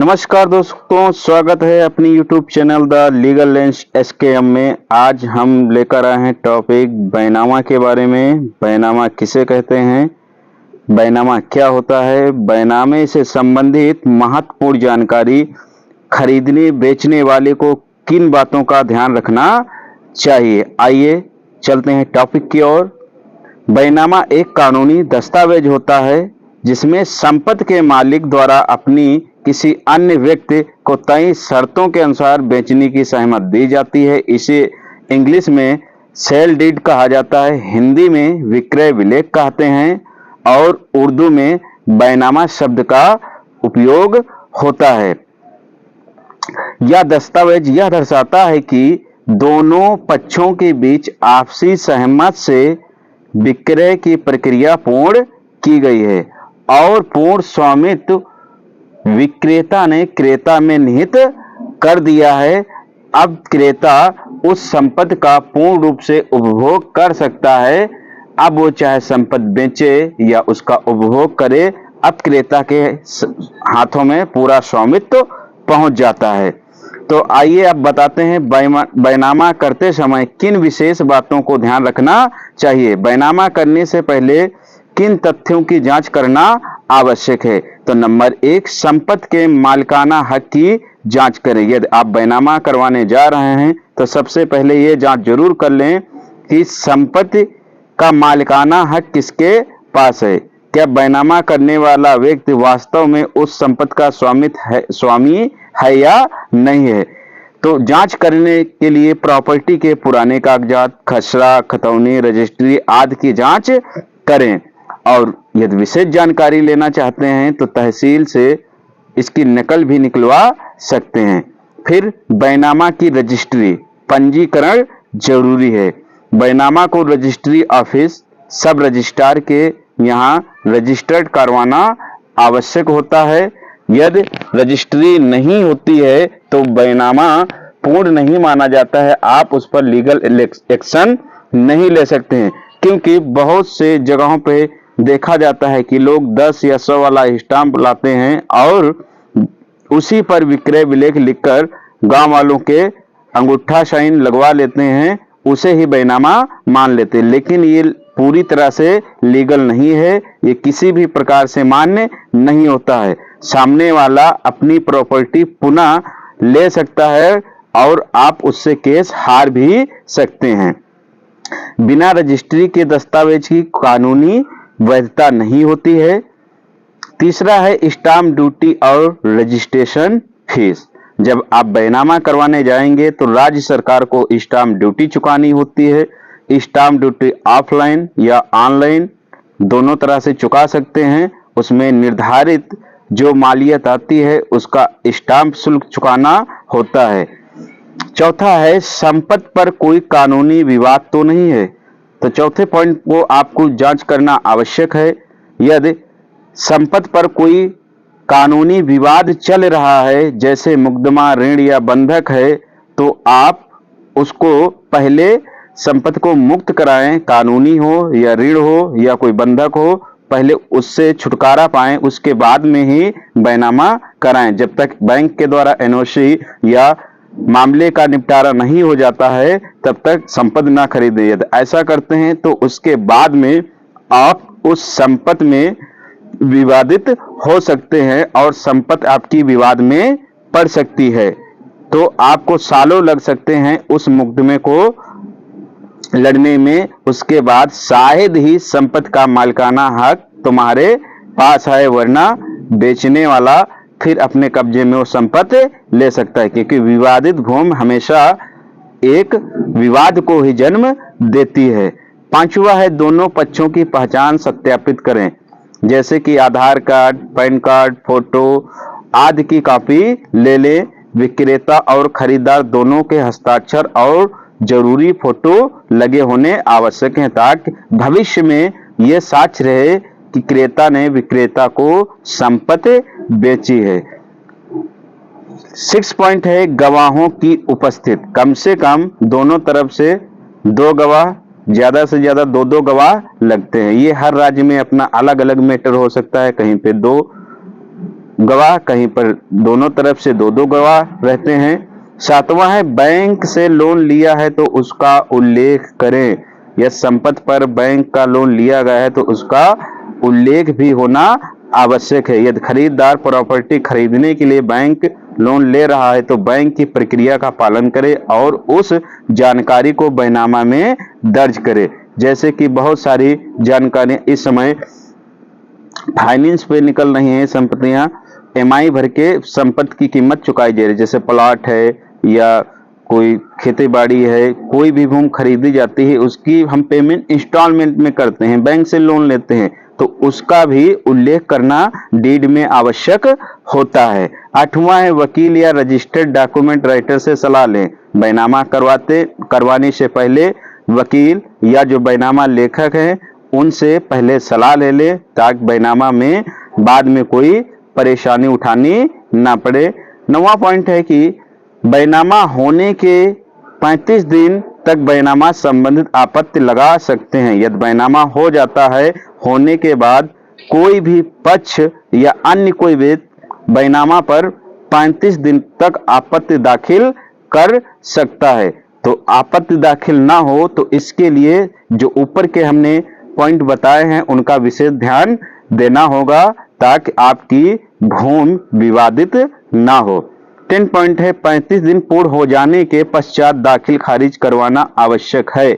नमस्कार दोस्तों, स्वागत है अपनी YouTube channel the legal lens SKM में। आज हम लेकर आए हैं टॉपिक बैनामा के बारे में। बैनामा किसे कहते हैं, बैनामा क्या होता है, बैनामे से संबंधित महत्वपूर्ण जानकारी, खरीदने बेचने वाले को किन बातों का ध्यान रखना चाहिए। आइए चलते हैं टॉपिक की ओर। बैनामा एक कानूनी दस्तावेज होता है जिसमें संपत्ति के मालिक द्वारा अपनी किसी अन्य व्यक्ति को तय शर्तों के अनुसार बेचने की सहमति दी जाती है। इसे इंग्लिश में सेल डीड कहा जाता है, हिंदी में विक्रय विलेख कहते हैं और उर्दू में बैनामा शब्द का उपयोग होता है। यह दस्तावेज यह दर्शाता है कि दोनों पक्षों के बीच आपसी सहमति से विक्रय की प्रक्रिया पूर्ण की गई है और पूर्ण स्वामित्व विक्रेता ने क्रेता में निहित कर दिया है। अब क्रेता उस संपत्ति का पूर्ण रूप से उपभोग कर सकता है। अब वो चाहे संपत्ति बेचे या उसका उपभोग करे, अब क्रेता के हाथों में पूरा स्वामित्व पहुंच जाता है। तो आइए अब बताते हैं बैनामा करते समय किन विशेष बातों को ध्यान रखना चाहिए। बैनामा करने से पहले किन तथ्यों की जांच करना आवश्यक है। तो नंबर 1, संपत्ति के मालिकाना हक की जांच करें। यदि आप बैनामा करवाने जा रहे हैं तो सबसे पहले ये जांच जरूर कर लें कि संपत्ति का मालिकाना हक किसके पास है। क्या बैनामा करने वाला व्यक्ति वास्तव में उस संपत्ति का स्वामी है या नहीं है। तो जांच करने के लिए प्रॉपर्टी के पुराने कागजात, खसरा, खतौनी, रजिस्ट्री आदि की जांच करें और यदि विशेष जानकारी लेना चाहते हैं तो तहसील से इसकी नकल भी निकलवा सकते हैं। फिर बैनामा की रजिस्ट्री पंजीकरण जरूरी है। बैनामा को रजिस्ट्री ऑफिस सब रजिस्ट्रार के यहाँ रजिस्टर्ड करवाना आवश्यक होता है। यदि रजिस्ट्री नहीं होती है तो बैनामा पूर्ण नहीं माना जाता है। आप उस पर लीगल एक्शन नहीं ले सकते हैं, क्योंकि बहुत से जगहों पे देखा जाता है कि लोग 10 या 100 वाला स्टाम्प लाते हैं और उसी पर विक्रय विलेख लिखकर गांव वालों के अंगूठा साइन लगवा लेते हैं, उसे ही बैनामा मान लेते हैं। लेकिन ये पूरी तरह से लीगल नहीं है, ये किसी भी प्रकार से मान्य नहीं होता है। सामने वाला अपनी प्रॉपर्टी पुनः ले सकता है और आप उससे केस हार भी सकते हैं। बिना रजिस्ट्री के दस्तावेज की कानूनी वैधता नहीं होती है। तीसरा है स्टाम्प ड्यूटी और रजिस्ट्रेशन फीस। जब आप बैनामा करवाने जाएंगे तो राज्य सरकार को स्टाम्प ड्यूटी चुकानी होती है। स्टाम्प ड्यूटी ऑफलाइन या ऑनलाइन दोनों तरह से चुका सकते हैं। उसमें निर्धारित जो मालियत आती है उसका स्टाम्प शुल्क चुकाना होता है। चौथा है संपत्ति पर कोई कानूनी विवाद तो नहीं है। तो चौथे पॉइंट को आपको जांच करना आवश्यक है। यदि संपत्ति पर कोई कानूनी विवाद चल रहा है, जैसे मुकदमा, ऋण या बंधक है, तो आप उसको पहले संपत्ति को मुक्त कराएं। कानूनी हो या ऋण हो या कोई बंधक हो, पहले उससे छुटकारा पाएं, उसके बाद में ही बैनामा कराएं। जब तक बैंक के द्वारा NOC या मामले का निपटारा नहीं हो जाता है तब तक संपत्ति ना खरीदें। यदि ऐसा करते हैं तो उसके बाद में आप उस संपत्ति में विवादित हो सकते हैं और संपत्ति आपकी विवाद में पड़ सकती है। तो आपको सालों लग सकते हैं उस मुकदमे को लड़ने में। उसके बाद शायद ही संपत्ति का मालिकाना हक तुम्हारे पास है, वरना बेचने वाला फिर अपने कब्जे में वो संपत्ति ले सकता है, क्योंकि विवादित भूमि हमेशा एक विवाद को ही जन्म देती है। पांचवा है दोनों पक्षों की पहचान सत्यापित करें, जैसे कि आधार कार्ड, पैन कार्ड, फोटो आदि की कॉपी ले लें। विक्रेता और खरीदार दोनों के हस्ताक्षर और जरूरी फोटो लगे होने आवश्यक हैं, ताकि भविष्य में यह साक्ष्य रहे कि क्रेता ने विक्रेता को संपत्ति बेची है। 6 पॉइंट है गवाहों की उपस्थिति। कम से कम दोनों तरफ से 2 गवाह, ज्यादा से ज्यादा 2 गवाह लगते हैं। ये हर राज्य में अपना अलग अलग मैटर हो सकता है, कहीं पे 2 गवाह, कहीं पर दोनों तरफ से दो दो गवाह रहते हैं। सातवां है बैंक से लोन लिया है तो उसका उल्लेख करें। यह संपत्ति पर बैंक का लोन लिया गया है तो उसका उल्लेख भी होना आवश्यक है। यदि खरीदार प्रॉपर्टी खरीदने के लिए बैंक लोन ले रहा है तो बैंक की प्रक्रिया का पालन करे और उस जानकारी को बैनामा में दर्ज करे। जैसे कि बहुत सारी जानकारी इस समय फाइनेंस पे निकल रही है, संपत्तियां एमआई भर के संपत्ति की कीमत चुकाई जा रही है। जैसे प्लॉट है या कोई खेती बाड़ी है, कोई भी भूमि खरीदी जाती है, उसकी हम पेमेंट इंस्टॉलमेंट में करते हैं, बैंक से लोन लेते हैं, तो उसका भी उल्लेख करना डीड में आवश्यक होता है। आठवां है वकील या रजिस्टर्ड डॉक्यूमेंट राइटर से सलाह लें। बैनामा करवाने से पहले वकील या जो बैनामा लेखक हैं उनसे पहले सलाह ले ले ताकि बैनामा में बाद में कोई परेशानी उठानी ना पड़े। 9वां पॉइंट है कि बैनामा होने के 35 दिन तक बैनामा संबंधित आपत्ति लगा सकते हैं। यदि बैनामा हो जाता है होने के बाद कोई भी पक्ष या अन्य कोई व्यक्ति बैनामा पर 35 दिन तक आपत्ति दाखिल कर सकता है। तो आपत्ति दाखिल ना हो तो इसके लिए जो ऊपर के हमने पॉइंट बताए हैं उनका विशेष ध्यान देना होगा ताकि आपकी भूमि विवादित ना हो। 10 पॉइंट है 35 दिन पूर्ण हो जाने के पश्चात दाखिल खारिज करवाना आवश्यक है।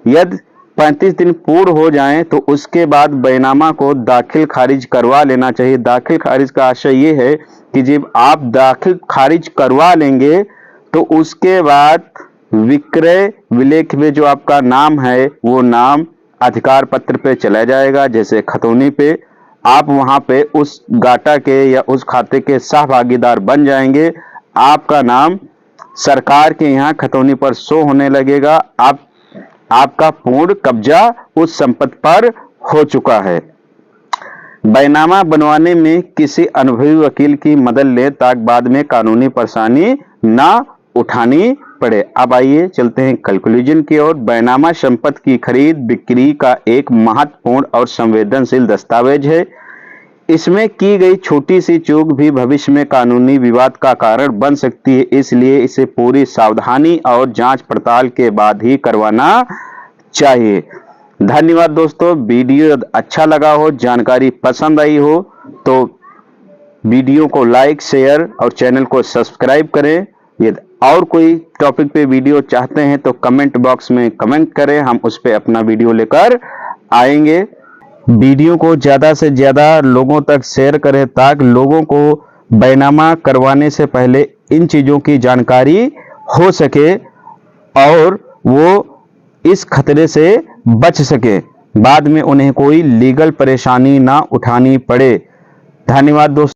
यदि 35 दिन पूर्ण हो जाएं तो उसके बाद बैनामा को दाखिल खारिज करवा लेना चाहिए। दाखिल खारिज का आशय ये है कि जब आप दाखिल खारिज करवा लेंगे तो उसके बाद विक्रय विलेख में जो आपका नाम है वो नाम अधिकार पत्र पे चला जाएगा। जैसे खतौनी पे आप वहां पे उस गाटा के या उस खाते के सहभागीदार बन जाएंगे, आपका नाम सरकार के यहाँ खतौनी पर शो होने लगेगा। आपका पूर्ण कब्जा उस संपत्ति पर हो चुका है। बैनामा बनवाने में किसी अनुभवी वकील की मदद लें ताकि बाद में कानूनी परेशानी ना उठानी पड़े। अब आइए चलते हैं कंक्लूजन की ओर। बैनामा संपत्ति की खरीद बिक्री का एक महत्वपूर्ण और संवेदनशील दस्तावेज है। इसमें की गई छोटी सी चूक भी भविष्य में कानूनी विवाद का कारण बन सकती है, इसलिए इसे पूरी सावधानी और जांच पड़ताल के बाद ही करवाना चाहिए। धन्यवाद दोस्तों। वीडियो अच्छा लगा हो, जानकारी पसंद आई हो तो वीडियो को लाइक, शेयर और चैनल को सब्सक्राइब करें। यदि और कोई टॉपिक पे वीडियो चाहते हैं तो कमेंट बॉक्स में कमेंट करें, हम उस पे अपना वीडियो लेकर आएंगे। वीडियो को ज़्यादा से ज़्यादा लोगों तक शेयर करें ताकि लोगों को बैनामा करवाने से पहले इन चीज़ों की जानकारी हो सके और वो इस खतरे से बच सके, बाद में उन्हें कोई लीगल परेशानी ना उठानी पड़े। धन्यवाद दोस्तों।